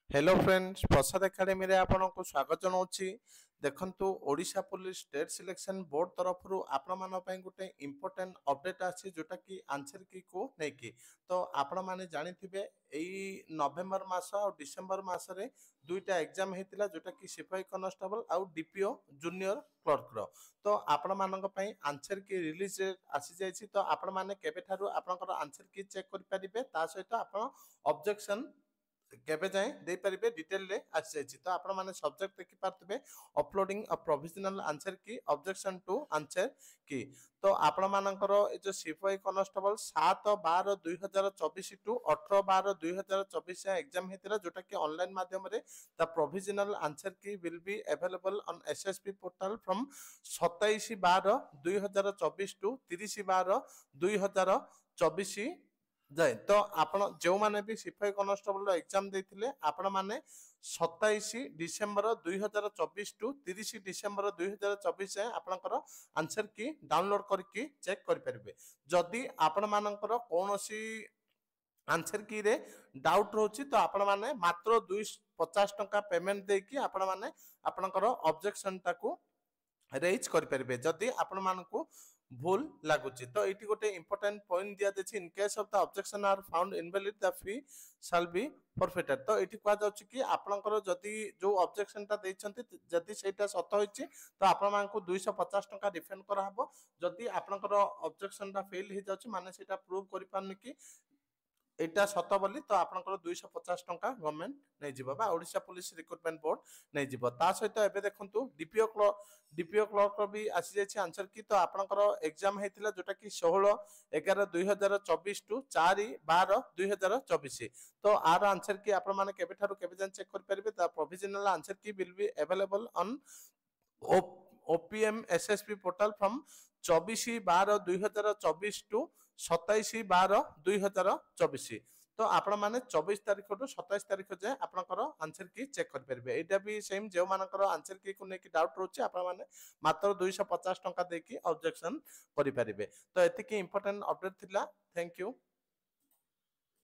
Hello friends प्रसाद academy रे आपनको स्वागत जनाऊँच। देखंतु Odisha police state selection board तरफ आपण मान गोटे इंपोर्टेंट अपडेट आछि जोटा कि आंसर की को नहीं की तो आपण माने जानिथिबे एई नवेम्बर मास और डिसेंबर मास रे दुईटा एग्जाम हेतिला जोटा कि सिपाही कांस्टेबल आउ डीपीओ जूनियर क्लर्क रो तो आपण मानक पई आंसर की रिलीज आसी जायछि तो आपण माने केबे थारु आपनकर आंसर की चेक करि परिबे ता सहित आपण ऑब्जेक्शन केबे जाए दे परिबे डिटेल रे आसी जायछि तो आपण माने सब्जेक्ट देखि पारतबे अपलोडिंग अ प्रोविजनल आंसर की ऑब्जेक्शन टू आंसर की तो आपण मानकर ए जो सिपाही कांस्टेबल 7/12/2024 टू 18/12/2024 एग्जाम हेतिला जोटा कि ऑनलाइन माध्यम रे the provisional answer key will be available on SSP portal from 27/12/2024 to 30/12/2024 जाए तो आपण जो माने भी सिपाही कांस्टेबल एग्जाम देथिले आपण माने 27 डिसेम्बर 2024 टू 30 डिसेम्बर 2024 जाए आपनकर आंसर की डाउनलोड करके चेक कर परिबे। जदि आपण मानकर कोनोसी आंसर की रे डाउट रोची तो आपण माने मात्र 250 टंका पेमेंट देकी आपण माने आपनकर ऑब्जेक्शन टाको रेज कर परिबे जदि आपण मानकू भूल लागुची तो एटी गोटे इंपोर्टेंट पॉइंट दिया देछि in case of the objection are found invalid the fee shall be forfeited तो एटी कहा जाउची कि आपनकर जदि जो ऑब्जेक्शन ता देछंती जदि सेटा सत होइची तो आपण मानकू 250 टंका रिफंड करा हबो जदि आपनकर ऑब्जेक्शन ता फेल हे जाउची माने सेटा प्रूव करि पारनी कि एटा सत बोली तो आपनकर 250 टंका गवर्नमेंट नै जिवो बा ओडिशा पुलिस रिक्रूटमेंट बोर्ड नै जिवो ता सहित एबे देखंतु डीपीओ क्लर्क भी आसी जायछि आंसर की तो आपनकर एग्जाम हेतिला जोटा कि 16/11/2024 टू 4/12/2024 तो आर आंसर की आपण माने केबे थारु केबे जन चेक कर परिबे the provisional answer key will be available on OPM SSP portal from 24/12/2024 to 27/12/2024 तो आपण माने 24 तारिख टू 27 तारिख जाए आपनकर आंसर की चेक कर परिबे एटा भी सेम जो मानकर आंसर की को नेकी डाउट रोचे आपण माने मात्र 250 टंका देकी ऑब्जेक्शन करि परिबे तो एति की इंपोर्टेंट अपडेट थिला थैंक यू।